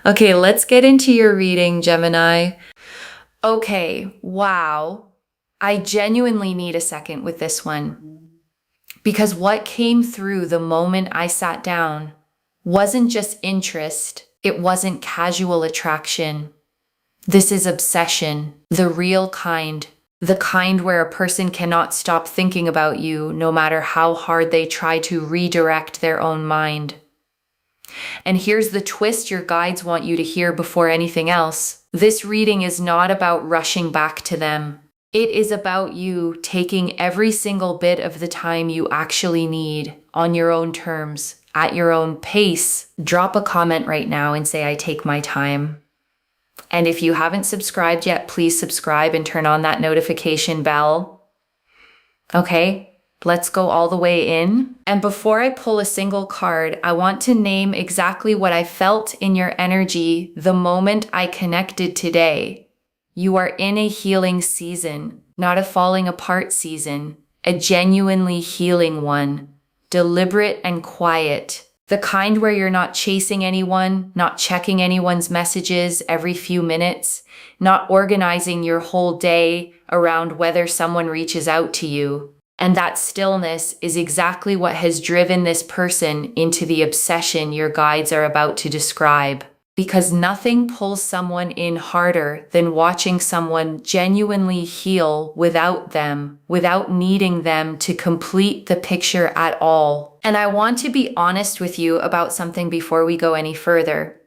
Okay, let's get into your reading, Gemini. Okay, wow. I genuinely need a second with this one because what came through the moment I sat down wasn't just interest, it wasn't casual attraction. This is obsession, the real kind, the kind where a person cannot stop thinking about you no matter how hard they try to redirect their own mind. And here's the twist your guides want you to hear before anything else. This reading is not about rushing back to them. It is about you taking every single bit of the time you actually need on your own terms, at your own pace. Drop a comment right now and say, I take my time. And if you haven't subscribed yet, please subscribe and turn on that notification bell. Okay, let's go all the way in. And before I pull a single card, I want to name exactly what I felt in your energy the moment I connected today. You are in a healing season, not a falling apart season, a genuinely healing one, deliberate and quiet. The kind where you're not chasing anyone, not checking anyone's messages every few minutes, not organizing your whole day around whether someone reaches out to you. And that stillness is exactly what has driven this person into the obsession your guides are about to describe. Because nothing pulls someone in harder than watching someone genuinely heal without them, without needing them to complete the picture at all. And I want to be honest with you about something before we go any further.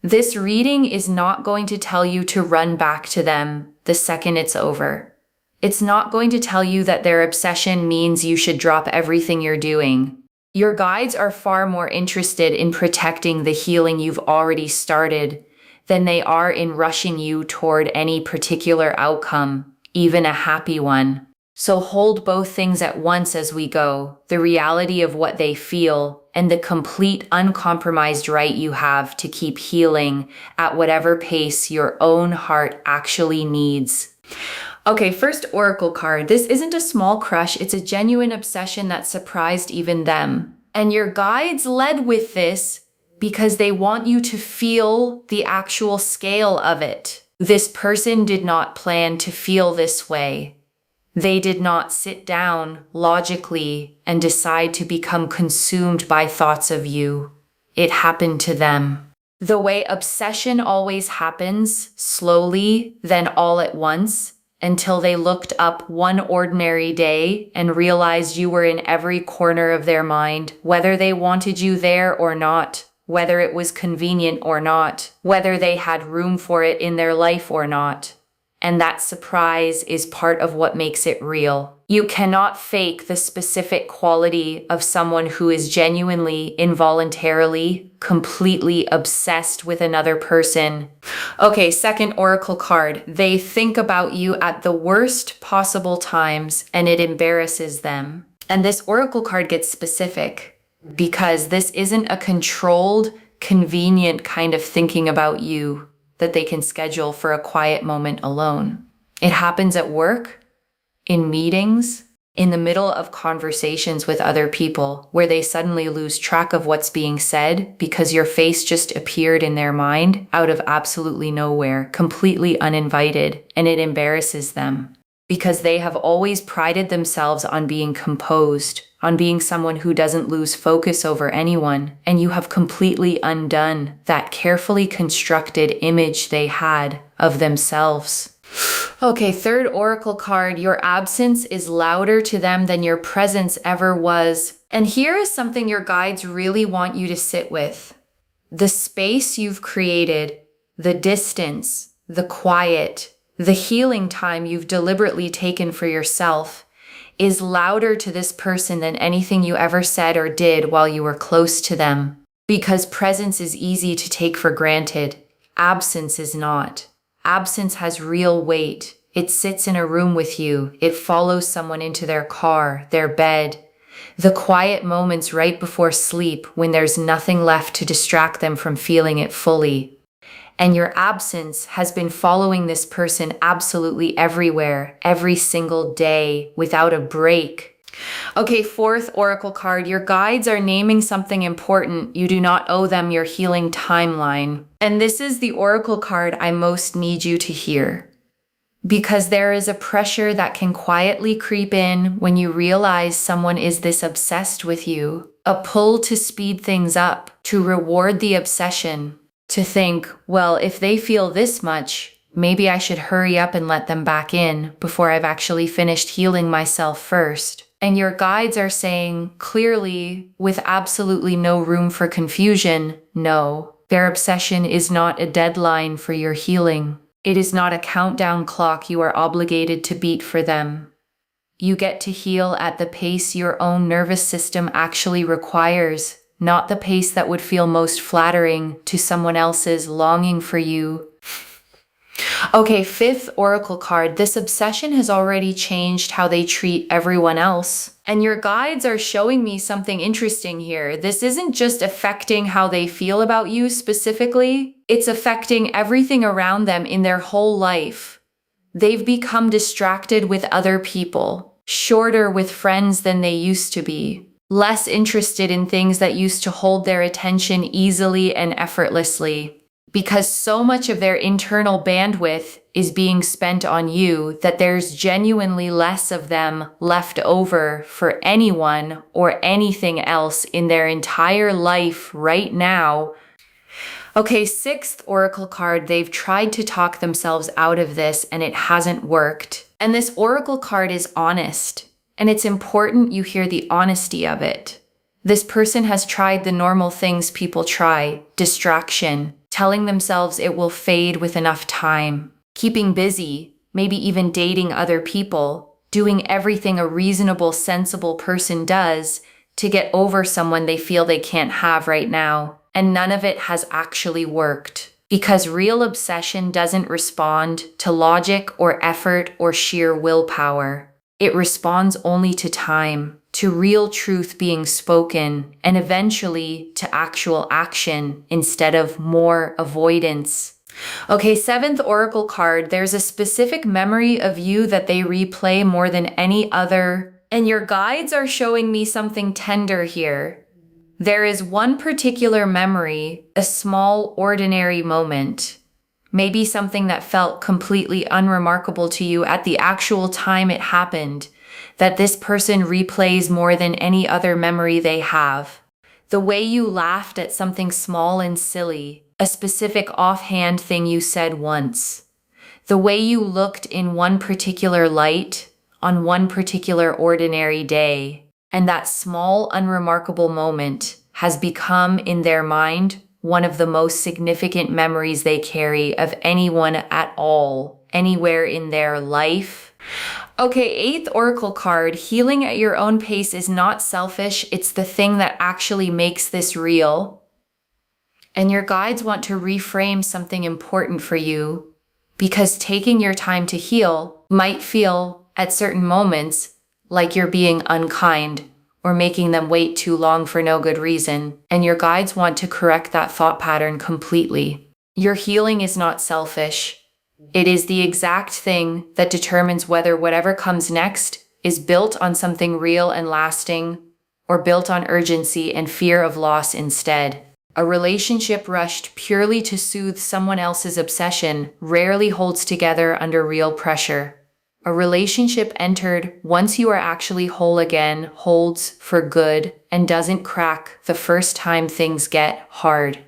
This reading is not going to tell you to run back to them the second it's over. It's not going to tell you that their obsession means you should drop everything you're doing. Your guides are far more interested in protecting the healing you've already started than they are in rushing you toward any particular outcome, even a happy one. So hold both things at once as we go, the reality of what they feel and the complete uncompromised right you have to keep healing at whatever pace your own heart actually needs. Okay, first oracle card. This isn't a small crush, it's a genuine obsession that surprised even them. And your guides led with this because they want you to feel the actual scale of it. This person did not plan to feel this way. They did not sit down logically and decide to become consumed by thoughts of you. It happened to them. The way obsession always happens, slowly, then all at once, until they looked up one ordinary day and realized you were in every corner of their mind, whether they wanted you there or not, whether it was convenient or not, whether they had room for it in their life or not. And that surprise is part of what makes it real. You cannot fake the specific quality of someone who is genuinely, involuntarily, completely obsessed with another person. Okay, second oracle card. They think about you at the worst possible times and it embarrasses them. And this oracle card gets specific because this isn't a controlled, convenient kind of thinking about you that they can schedule for a quiet moment alone. It happens at work, in meetings, in the middle of conversations with other people where they suddenly lose track of what's being said because your face just appeared in their mind out of absolutely nowhere, completely uninvited, and it embarrasses them because they have always prided themselves on being composed, on being someone who doesn't lose focus over anyone, and you have completely undone that carefully constructed image they had of themselves. Okay, third oracle card. Your absence is louder to them than your presence ever was. And here is something your guides really want you to sit with. The space you've created, the distance, the quiet, the healing time you've deliberately taken for yourself is louder to this person than anything you ever said or did while you were close to them. Because presence is easy to take for granted. Absence is not. Absence has real weight. It sits in a room with you. It follows someone into their car, their bed. The quiet moments right before sleep when there's nothing left to distract them from feeling it fully. And your absence has been following this person absolutely everywhere, every single day, without a break, Okay, fourth oracle card. Your guides are naming something important. You do not owe them your healing timeline. And this is the oracle card I most need you to hear. Because there is a pressure that can quietly creep in when you realize someone is this obsessed with you. A pull to speed things up, to reward the obsession. To think, well, if they feel this much, maybe I should hurry up and let them back in before I've actually finished healing myself first. And your guides are saying clearly, with absolutely no room for confusion, no. Their obsession is not a deadline for your healing. It is not a countdown clock you are obligated to beat for them. You get to heal at the pace your own nervous system actually requires, not the pace that would feel most flattering to someone else's longing for you. Okay, fifth oracle card. This obsession has already changed how they treat everyone else. And your guides are showing me something interesting here. This isn't just affecting how they feel about you specifically. It's affecting everything around them in their whole life. They've become distracted with other people, shorter with friends than they used to be, less interested in things that used to hold their attention easily and effortlessly. Because so much of their internal bandwidth is being spent on you that there's genuinely less of them left over for anyone or anything else in their entire life right now. Okay, sixth oracle card. They've tried to talk themselves out of this and it hasn't worked. And this oracle card is honest. And it's important you hear the honesty of it. This person has tried the normal things people try, distraction, telling themselves it will fade with enough time, keeping busy, maybe even dating other people, doing everything a reasonable, sensible person does to get over someone they feel they can't have right now. And none of it has actually worked. Because real obsession doesn't respond to logic or effort or sheer willpower. It responds only to time, to real truth being spoken, and eventually to actual action instead of more avoidance. Okay, seventh oracle card. There's a specific memory of you that they replay more than any other. And your guides are showing me something tender here. There is one particular memory, a small, ordinary moment. Maybe something that felt completely unremarkable to you at the actual time it happened, that this person replays more than any other memory they have. The way you laughed at something small and silly, a specific offhand thing you said once. The way you looked in one particular light, on one particular ordinary day. And that small, unremarkable moment has become, in their mind, one of the most significant memories they carry of anyone at all, anywhere in their life. Okay, eighth oracle card. Healing at your own pace is not selfish. It's the thing that actually makes this real. And your guides want to reframe something important for you because taking your time to heal might feel, at certain moments, like you're being unkind or making them wait too long for no good reason, and your guides want to correct that thought pattern completely. Your healing is not selfish. It is the exact thing that determines whether whatever comes next is built on something real and lasting, or built on urgency and fear of loss instead. A relationship rushed purely to soothe someone else's obsession rarely holds together under real pressure. A relationship entered once you are actually whole again holds for good and doesn't crack the first time things get hard.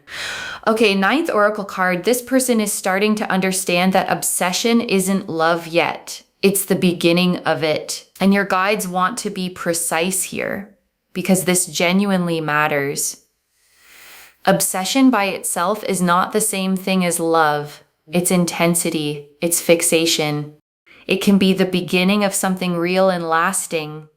Okay, ninth oracle card. This person is starting to understand that obsession isn't love yet. It's the beginning of it. And your guides want to be precise here because this genuinely matters. Obsession by itself is not the same thing as love. It's intensity, it's fixation. It can be the beginning of something real and lasting,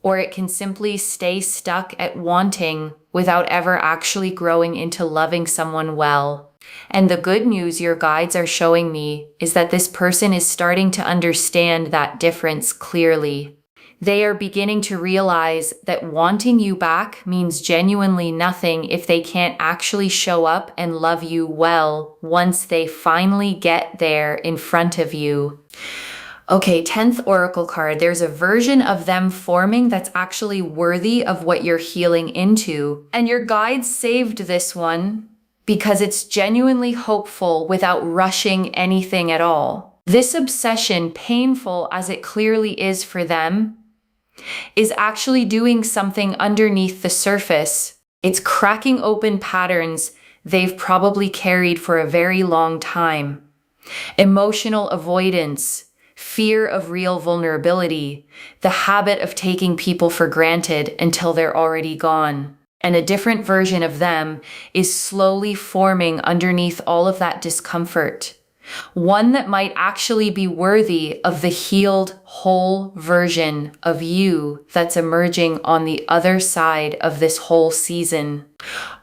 or it can simply stay stuck at wanting without ever actually growing into loving someone well. And the good news your guides are showing me is that this person is starting to understand that difference clearly. They are beginning to realize that wanting you back means genuinely nothing if they can't actually show up and love you well once they finally get there in front of you. Okay, 10th oracle card. There's a version of them forming that's actually worthy of what you're healing into. And your guides saved this one because it's genuinely hopeful without rushing anything at all. This obsession, painful as it clearly is for them, is actually doing something underneath the surface. It's cracking open patterns they've probably carried for a very long time. Emotional avoidance, fear of real vulnerability, the habit of taking people for granted until they're already gone. And a different version of them is slowly forming underneath all of that discomfort. One that might actually be worthy of the healed, whole version of you that's emerging on the other side of this whole season.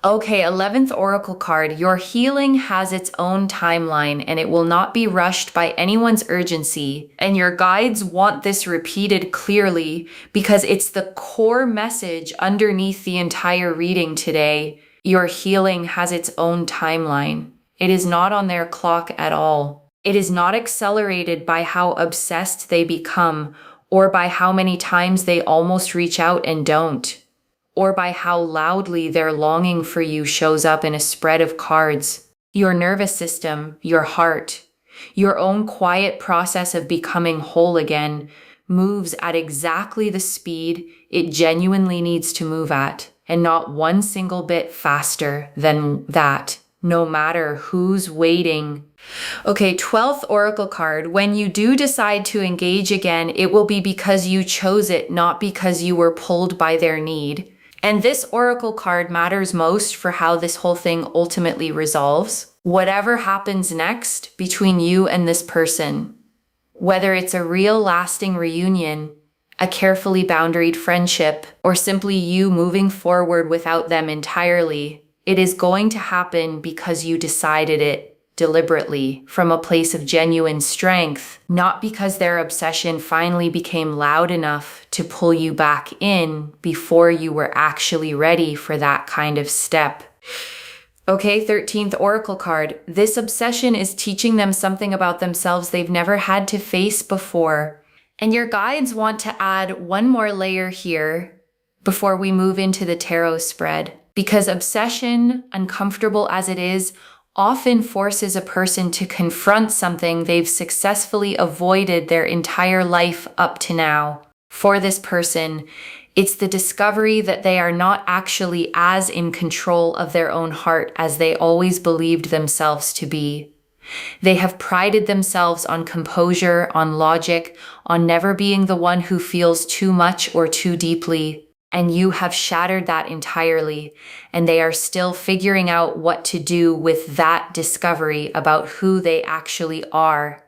Okay, 11th oracle card. Your healing has its own timeline and it will not be rushed by anyone's urgency. And your guides want this repeated clearly because it's the core message underneath the entire reading today. Your healing has its own timeline. It is not on their clock at all. It is not accelerated by how obsessed they become, or by how many times they almost reach out and don't, or by how loudly their longing for you shows up in a spread of cards. Your nervous system, your heart, your own quiet process of becoming whole again moves at exactly the speed it genuinely needs to move at, and not one single bit faster than that. No matter who's waiting. Okay, 12th oracle card. When you do decide to engage again, it will be because you chose it, not because you were pulled by their need. And this oracle card matters most for how this whole thing ultimately resolves. Whatever happens next between you and this person, whether it's a real lasting reunion, a carefully boundaried friendship, or simply you moving forward without them entirely, it is going to happen because you decided it deliberately from a place of genuine strength, not because their obsession finally became loud enough to pull you back in before you were actually ready for that kind of step. Okay, 13th oracle card. This obsession is teaching them something about themselves they've never had to face before. And your guides want to add one more layer here before we move into the tarot spread. Because obsession, uncomfortable as it is, often forces a person to confront something they've successfully avoided their entire life up to now. For this person, it's the discovery that they are not actually as in control of their own heart as they always believed themselves to be. They have prided themselves on composure, on logic, on never being the one who feels too much or too deeply. And you have shattered that entirely, and they are still figuring out what to do with that discovery about who they actually are.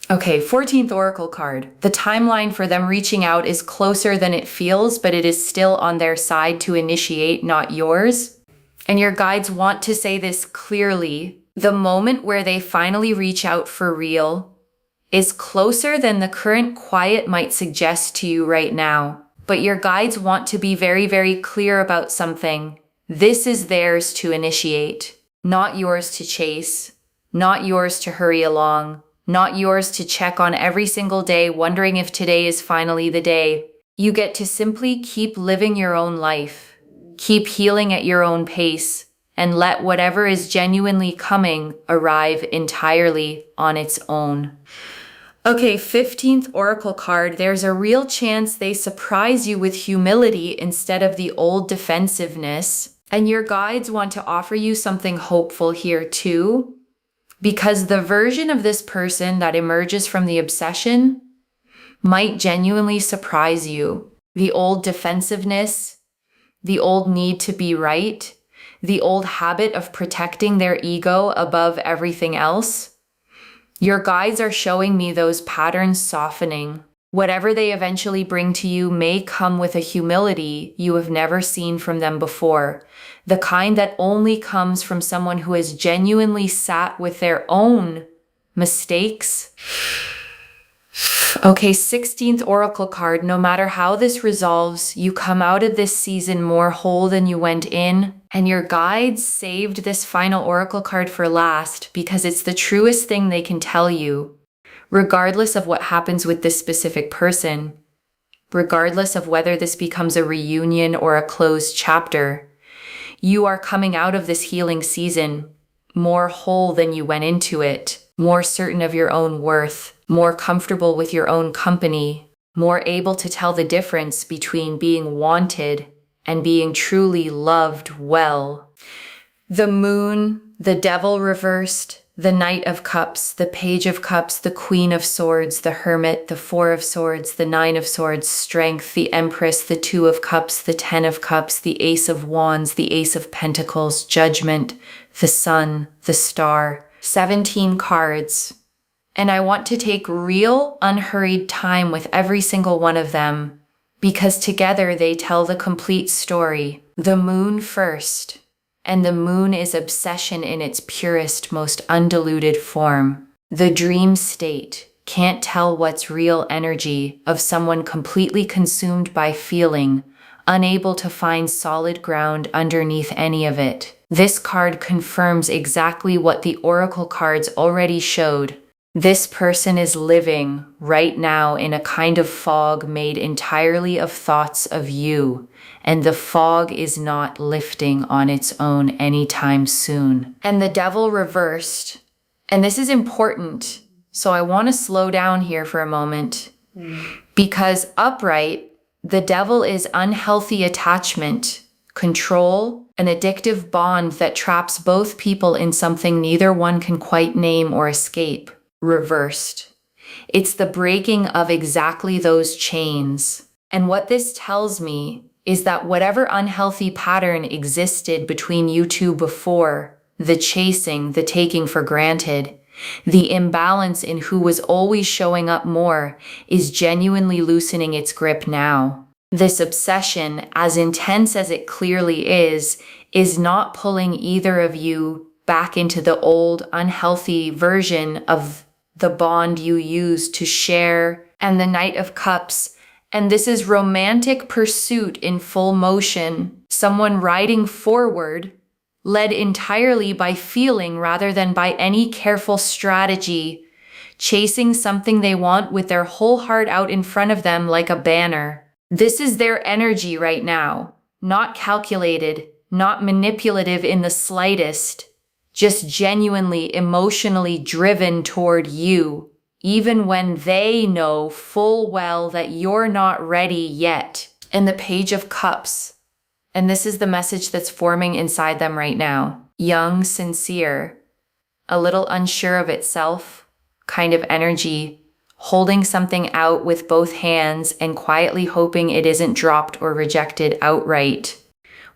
Okay, 14th oracle card. The timeline for them reaching out is closer than it feels, but it is still on their side to initiate, not yours. And your guides want to say this clearly. The moment where they finally reach out for real is closer than the current quiet might suggest to you right now. But your guides want to be very, very clear about something. This is theirs to initiate, not yours to chase, not yours to hurry along, not yours to check on every single day, wondering if today is finally the day. You get to simply keep living your own life, keep healing at your own pace, and let whatever is genuinely coming arrive entirely on its own. Okay, 15th oracle card. There's a real chance they surprise you with humility instead of the old defensiveness. And your guides want to offer you something hopeful here too, because the version of this person that emerges from the obsession might genuinely surprise you. The old defensiveness, the old need to be right, the old habit of protecting their ego above everything else. Your guides are showing me those patterns softening. Whatever they eventually bring to you may come with a humility you have never seen from them before, the kind that only comes from someone who has genuinely sat with their own mistakes. Okay, 16th oracle card. No matter how this resolves, you come out of this season more whole than you went in. And your guides saved this final oracle card for last because it's the truest thing they can tell you. Regardless of what happens with this specific person, regardless of whether this becomes a reunion or a closed chapter, you are coming out of this healing season more whole than you went into it, more certain of your own worth, more comfortable with your own company, more able to tell the difference between being wanted and being truly loved well. The moon, the devil reversed, the Knight of Cups, the Page of Cups, the Queen of Swords, the Hermit, the Four of Swords, the Nine of Swords, Strength, the Empress, the Two of Cups, the Ten of Cups, the Ace of Wands, the Ace of Pentacles, Judgment, the Sun, the Star. 17 cards. And I want to take real, unhurried time with every single one of them, because together they tell the complete story. The moon first. And the moon is obsession in its purest, most undiluted form. The dream state, can't tell what's real energy of someone completely consumed by feeling, unable to find solid ground underneath any of it. This card confirms exactly what the oracle cards already showed. This person is living right now in a kind of fog made entirely of thoughts of you, and the fog is not lifting on its own anytime soon. And the devil reversed, and this is important, so I want to slow down here for a moment, because upright, the devil is unhealthy attachment, control, an addictive bond that traps both people in something neither one can quite name or escape. Reversed. It's the breaking of exactly those chains. And what this tells me is that whatever unhealthy pattern existed between you two before, the chasing, the taking for granted, the imbalance in who was always showing up more, is genuinely loosening its grip now. This obsession, as intense as it clearly is not pulling either of you back into the old, unhealthy version of the bond you used to share. And the Knight of Cups. And this is romantic pursuit in full motion. Someone riding forward, led entirely by feeling rather than by any careful strategy, chasing something they want with their whole heart out in front of them like a banner. This is their energy right now. Not calculated, not manipulative in the slightest. Just genuinely emotionally driven toward you, even when they know full well that you're not ready yet. And the Page of Cups. And this is the message that's forming inside them right now. Young, sincere, a little unsure of itself, kind of energy, holding something out with both hands and quietly hoping it isn't dropped or rejected outright.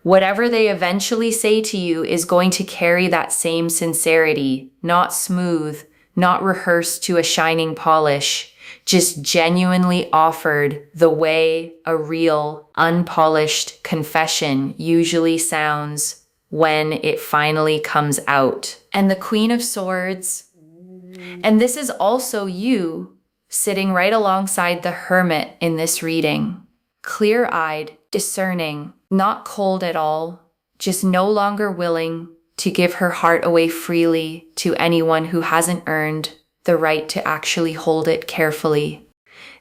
Whatever they eventually say to you is going to carry that same sincerity, not smooth, not rehearsed to a shining polish, just genuinely offered the way a real, unpolished confession usually sounds when it finally comes out. And the Queen of Swords, and this is also you sitting right alongside the Hermit in this reading, clear-eyed, discerning, not cold at all, just no longer willing to give her heart away freely to anyone who hasn't earned the right to actually hold it carefully.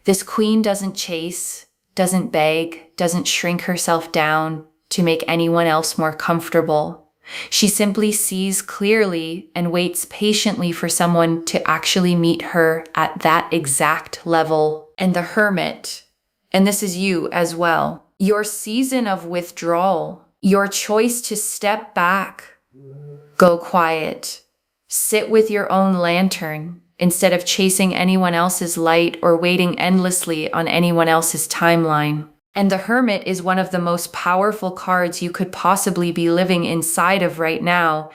This queen doesn't chase, doesn't beg, doesn't shrink herself down to make anyone else more comfortable. She simply sees clearly and waits patiently for someone to actually meet her at that exact level. And the Hermit, and this is you as well. Your season of withdrawal, your choice to step back, go quiet, sit with your own lantern instead of chasing anyone else's light or waiting endlessly on anyone else's timeline. And the Hermit is one of the most powerful cards you could possibly be living inside of right now,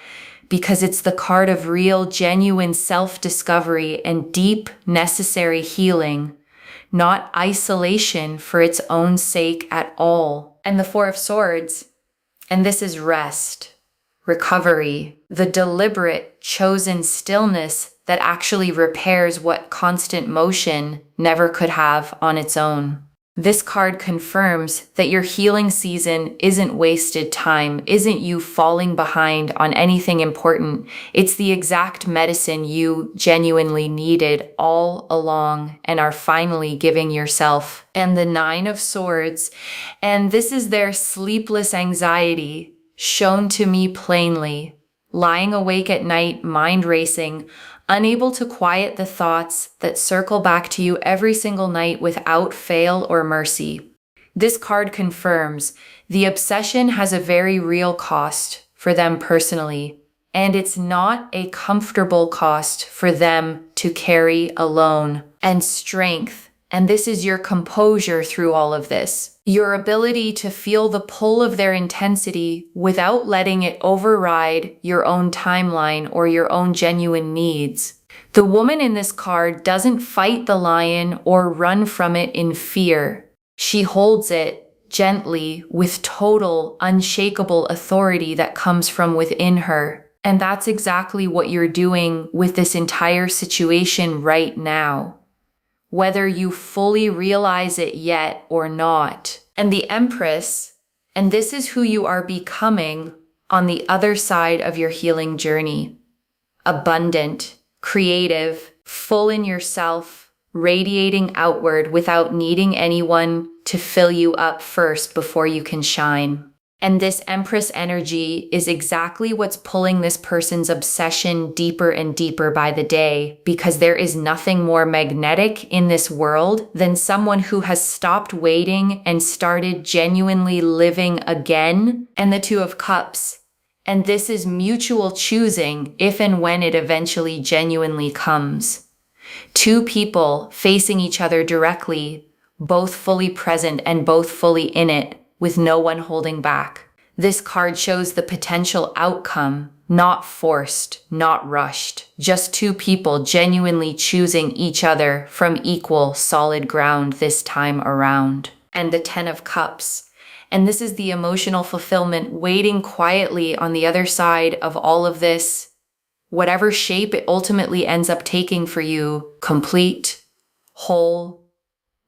because it's the card of real, genuine self-discovery and deep, necessary healing. Not isolation for its own sake at all. And the Four of Swords, and this is rest, recovery, the deliberate, chosen stillness that actually repairs what constant motion never could have on its own. This card confirms that your healing season isn't wasted time, isn't you falling behind on anything important. It's the exact medicine you genuinely needed all along and are finally giving yourself. And the Nine of Swords, and this is their sleepless anxiety shown to me plainly. Lying awake at night, mind racing, unable to quiet the thoughts that circle back to you every single night without fail or mercy. This card confirms the obsession has a very real cost for them personally, and it's not a comfortable cost for them to carry alone. And strength, and this is your composure through all of this. Your ability to feel the pull of their intensity without letting it override your own timeline or your own genuine needs. The woman in this card doesn't fight the lion or run from it in fear. She holds it gently with total, unshakable authority that comes from within her. And that's exactly what you're doing with this entire situation right now, whether you fully realize it yet or not. And the Empress, and this is who you are becoming on the other side of your healing journey. Abundant, creative, full in yourself, radiating outward without needing anyone to fill you up first before you can shine. And this Empress energy is exactly what's pulling this person's obsession deeper and deeper by the day, because there is nothing more magnetic in this world than someone who has stopped waiting and started genuinely living again. And the Two of Cups. And this is mutual choosing if and when it eventually genuinely comes. Two people facing each other directly, both fully present and both fully in it, with no one holding back. This card shows the potential outcome, not forced, not rushed. Just two people genuinely choosing each other from equal, solid ground this time around. And the Ten of Cups. And this is the emotional fulfillment waiting quietly on the other side of all of this, whatever shape it ultimately ends up taking for you, complete, whole,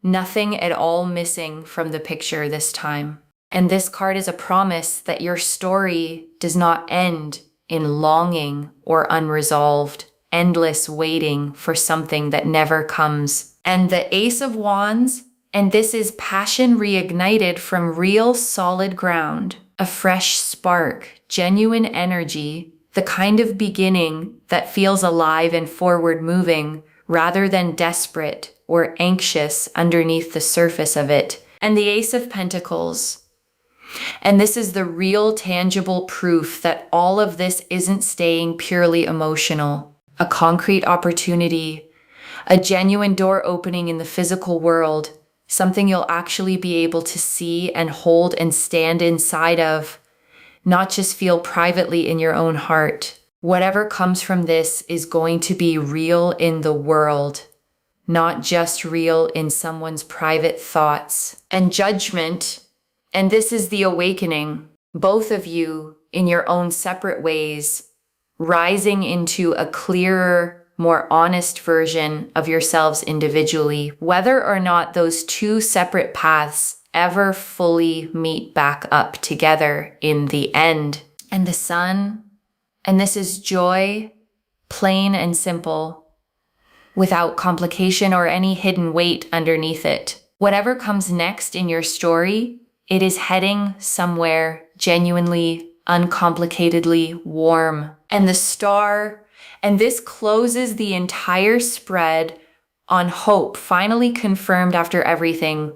nothing at all missing from the picture this time. And this card is a promise that your story does not end in longing or unresolved, endless waiting for something that never comes. And the Ace of Wands, and this is passion reignited from real solid ground, a fresh spark, genuine energy, the kind of beginning that feels alive and forward moving rather than desperate or anxious underneath the surface of it. And the Ace of Pentacles. And this is the real tangible proof that all of this isn't staying purely emotional. A concrete opportunity, a genuine door opening in the physical world, something you'll actually be able to see and hold and stand inside of, not just feel privately in your own heart. Whatever comes from this is going to be real in the world, not just real in someone's private thoughts. And Judgment. And this is the awakening, both of you in your own separate ways, rising into a clearer, more honest version of yourselves individually, whether or not those two separate paths ever fully meet back up together in the end. And the Sun, and this is joy, plain and simple, without complication or any hidden weight underneath it. Whatever comes next in your story, it is heading somewhere genuinely, uncomplicatedly warm. And the Star, and this closes the entire spread on hope, finally confirmed after everything.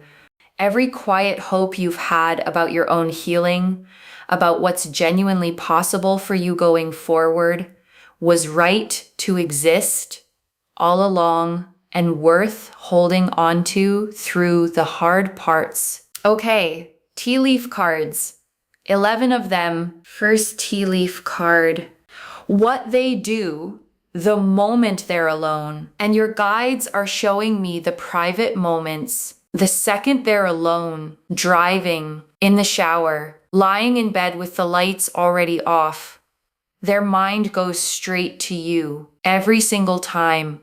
Every quiet hope you've had about your own healing, about what's genuinely possible for you going forward, was right to exist all along and worth holding on to through the hard parts. Okay. Tea leaf cards, 11 of them. First tea leaf card, what they do the moment they're alone. And your guides are showing me the private moments, the second they're alone, driving, in the shower, lying in bed with the lights already off. Their mind goes straight to you every single time,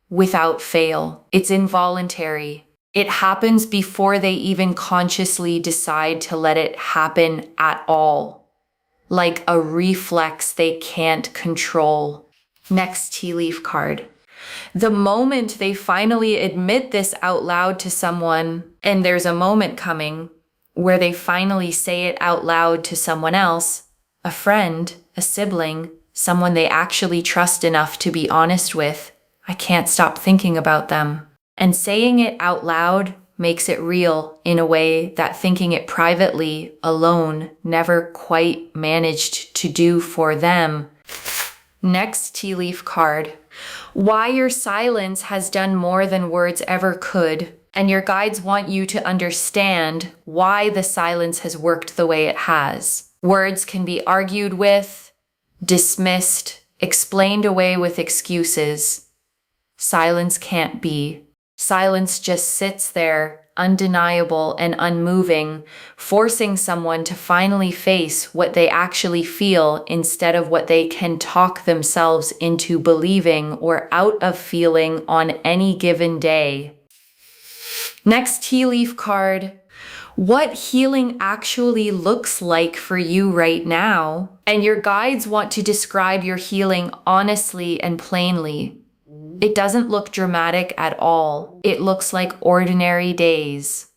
without fail. It's involuntary. It happens before they even consciously decide to let it happen at all. Like a reflex they can't control. Next tea leaf card. The moment they finally admit this out loud to someone, and there's a moment coming where they finally say it out loud to someone else, a friend, a sibling, someone they actually trust enough to be honest with, I can't stop thinking about them. And saying it out loud makes it real in a way that thinking it privately, alone, never quite managed to do for them. Next tea leaf card. Why your silence has done more than words ever could, and your guides want you to understand why the silence has worked the way it has. Words can be argued with, dismissed, explained away with excuses. Silence can't be. Silence just sits there, undeniable and unmoving, forcing someone to finally face what they actually feel instead of what they can talk themselves into believing or out of feeling on any given day. Next tea leaf card. What healing actually looks like for you right now. And your guides want to describe your healing honestly and plainly. It doesn't look dramatic at all. It looks like ordinary days,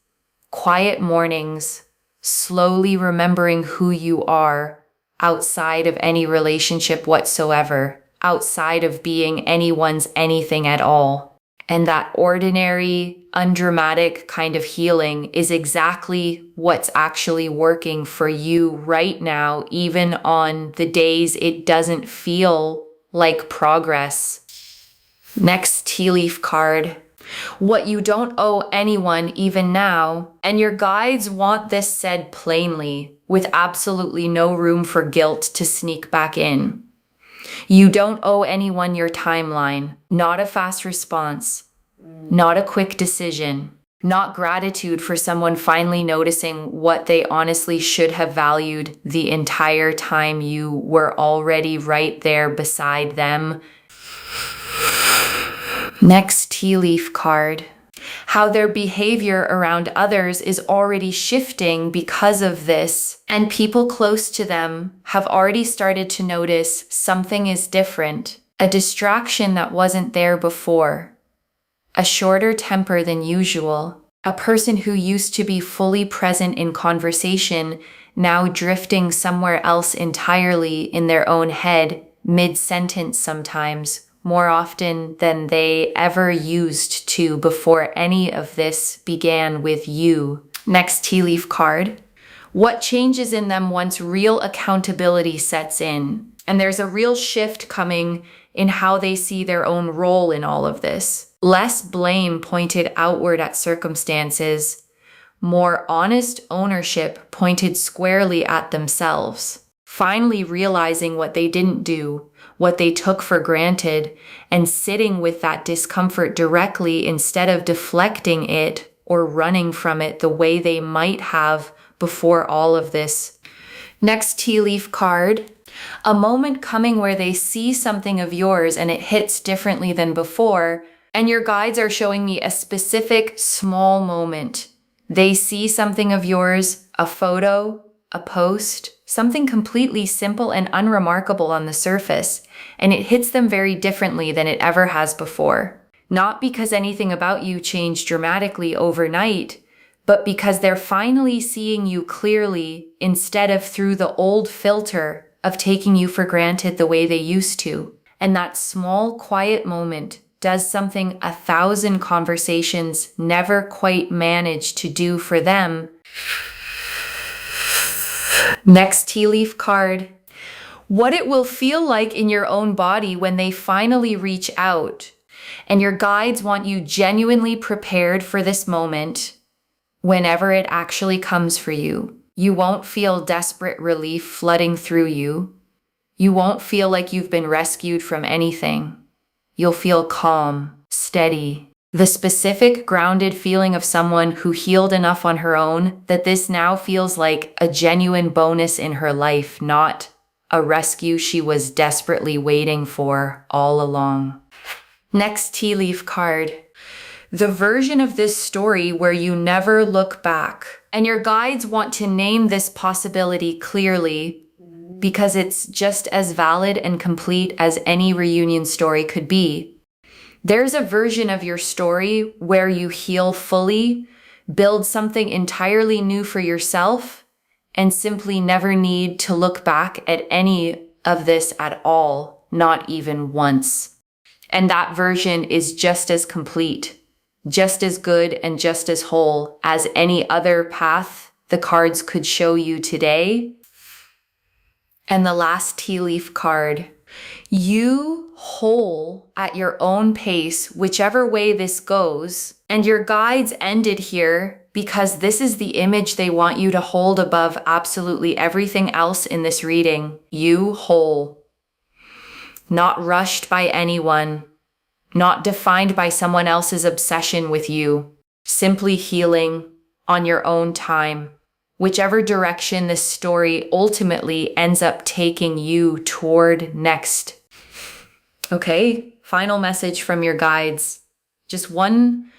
quiet mornings, slowly remembering who you are outside of any relationship whatsoever, outside of being anyone's anything at all. And that ordinary, undramatic kind of healing is exactly what's actually working for you right now, even on the days it doesn't feel like progress. Next tea leaf card. What you don't owe anyone even now, and your guides want this said plainly, with absolutely no room for guilt to sneak back in. You don't owe anyone your timeline, not a fast response, not a quick decision, not gratitude for someone finally noticing what they honestly should have valued the entire time you were already right there beside them. Next tea leaf card. How their behavior around others is already shifting because of this, and people close to them have already started to notice something is different, a distraction that wasn't there before, a shorter temper than usual, a person who used to be fully present in conversation now drifting somewhere else entirely in their own head, mid-sentence sometimes, more often than they ever used to before any of this began with you. Next tea leaf card. What changes in them once real accountability sets in? And there's a real shift coming in how they see their own role in all of this. Less blame pointed outward at circumstances, more honest ownership pointed squarely at themselves. Finally realizing what they didn't do, what they took for granted, and sitting with that discomfort directly instead of deflecting it or running from it the way they might have before all of this. Next tea leaf card. A moment coming where they see something of yours and it hits differently than before, and your guides are showing me a specific small moment. They see something of yours, a photo, a post, something completely simple and unremarkable on the surface, and it hits them very differently than it ever has before. Not because anything about you changed dramatically overnight, but because they're finally seeing you clearly instead of through the old filter of taking you for granted the way they used to. And that small, quiet moment does something 1,000 conversations never quite managed to do for them. Next tea leaf card. What it will feel like in your own body when they finally reach out. And your guides want you genuinely prepared for this moment whenever it actually comes for you. You won't feel desperate relief flooding through you. You won't feel like you've been rescued from anything. You'll feel calm, steady. The specific, grounded feeling of someone who healed enough on her own that this now feels like a genuine bonus in her life, not a rescue she was desperately waiting for all along. Next tea leaf card. The version of this story where you never look back. And your guides want to name this possibility clearly because it's just as valid and complete as any reunion story could be. There's a version of your story where you heal fully, build something entirely new for yourself, and simply never need to look back at any of this at all, not even once. And that version is just as complete, just as good, and just as whole as any other path the cards could show you today. And the last tea leaf card, you whole at your own pace, whichever way this goes. And your guides ended here because this is the image they want you to hold above absolutely everything else in this reading. You whole. Not rushed by anyone, not defined by someone else's obsession with you, simply healing on your own time, whichever direction this story ultimately ends up taking you toward next. Okay, final message from your guides. Just one.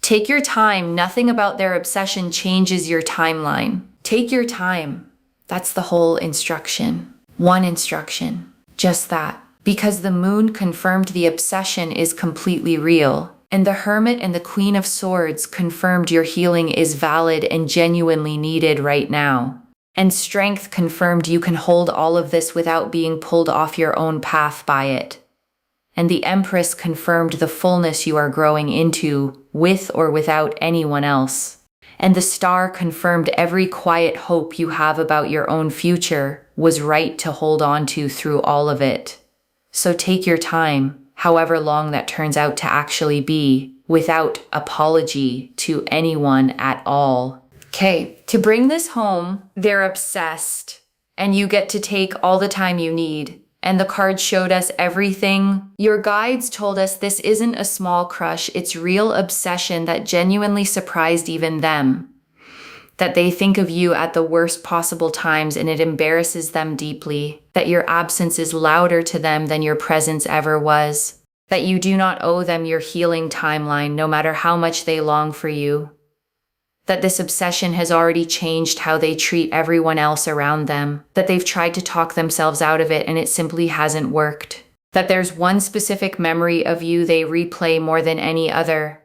Take your time. Nothing about their obsession changes your timeline. Take your time. That's the whole instruction. One instruction. Just that. Because the moon confirmed the obsession is completely real. And the Hermit and the Queen of Swords confirmed your healing is valid and genuinely needed right now. And Strength confirmed you can hold all of this without being pulled off your own path by it. And the Empress confirmed the fullness you are growing into, with or without anyone else. And the Star confirmed every quiet hope you have about your own future was right to hold on to through all of it. So take your time, however long that turns out to actually be, without apology to anyone at all. Okay, to bring this home, they're obsessed, and you get to take all the time you need. And the cards showed us everything. Your guides told us this isn't a small crush, it's real obsession that genuinely surprised even them. That they think of you at the worst possible times and it embarrasses them deeply. That your absence is louder to them than your presence ever was. That you do not owe them your healing timeline no matter how much they long for you. That this obsession has already changed how they treat everyone else around them. That they've tried to talk themselves out of it and it simply hasn't worked. That there's one specific memory of you they replay more than any other.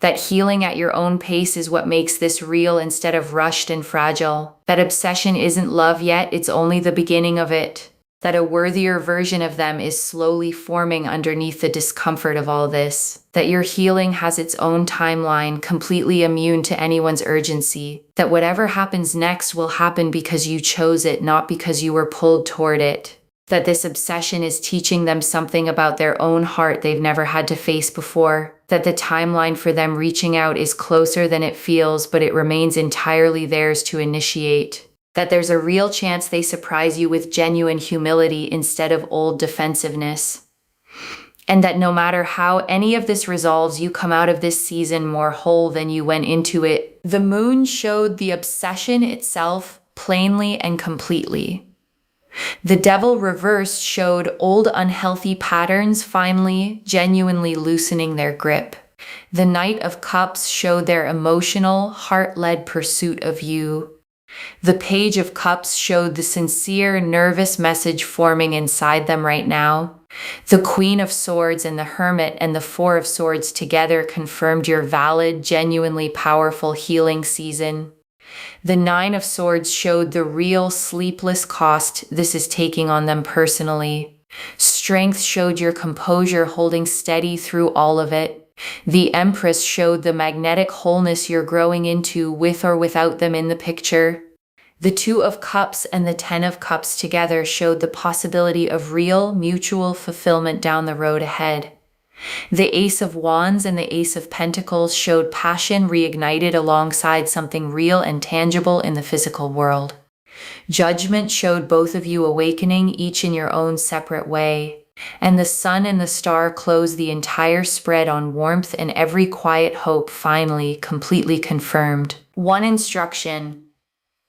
That healing at your own pace is what makes this real instead of rushed and fragile. That obsession isn't love yet, it's only the beginning of it. That a worthier version of them is slowly forming underneath the discomfort of all this. That your healing has its own timeline, completely immune to anyone's urgency. That whatever happens next will happen because you chose it, not because you were pulled toward it. That this obsession is teaching them something about their own heart they've never had to face before. That the timeline for them reaching out is closer than it feels, but it remains entirely theirs to initiate. That there's a real chance they surprise you with genuine humility instead of old defensiveness. And that no matter how any of this resolves, you come out of this season more whole than you went into it. The moon showed the obsession itself plainly and completely. The Devil reversed showed old unhealthy patterns finally, genuinely loosening their grip. The Knight of Cups showed their emotional, heart-led pursuit of you. The Page of Cups showed the sincere, nervous message forming inside them right now. The Queen of Swords and the Hermit and the Four of Swords together confirmed your valid, genuinely powerful healing season. The Nine of Swords showed the real sleepless cost this is taking on them personally. Strength showed your composure holding steady through all of it. The Empress showed the magnetic wholeness you're growing into with or without them in the picture. The Two of Cups and the Ten of Cups together showed the possibility of real mutual fulfillment down the road ahead. The Ace of Wands and the Ace of Pentacles showed passion reignited alongside something real and tangible in the physical world. Judgment showed both of you awakening, each in your own separate way. And the Sun and the Star closed the entire spread on warmth and every quiet hope finally completely confirmed. One instruction: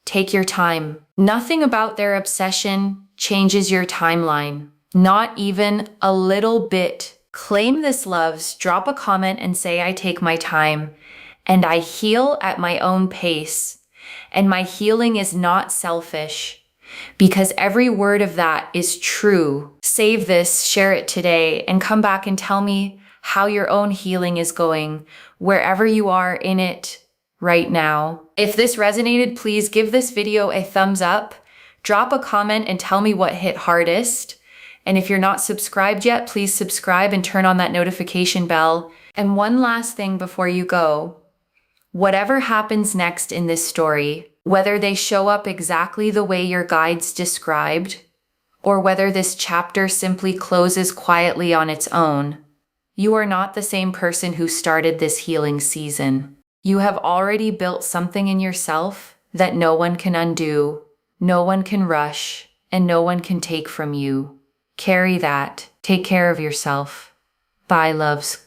take your time. Nothing about their obsession changes your timeline. Not even a little bit. Claim this, loves. Drop a comment and say, I take my time and I heal at my own pace. And my healing is not selfish, because every word of that is true. Save this, share it today, and come back and tell me how your own healing is going, wherever you are in it right now. If this resonated, please give this video a thumbs up, drop a comment and tell me what hit hardest. And if you're not subscribed yet, please subscribe and turn on that notification bell. And one last thing before you go, whatever happens next in this story, whether they show up exactly the way your guides described, or whether this chapter simply closes quietly on its own, you are not the same person who started this healing season. You have already built something in yourself that no one can undo, no one can rush, and no one can take from you. Carry that. Take care of yourself. Bye, loves.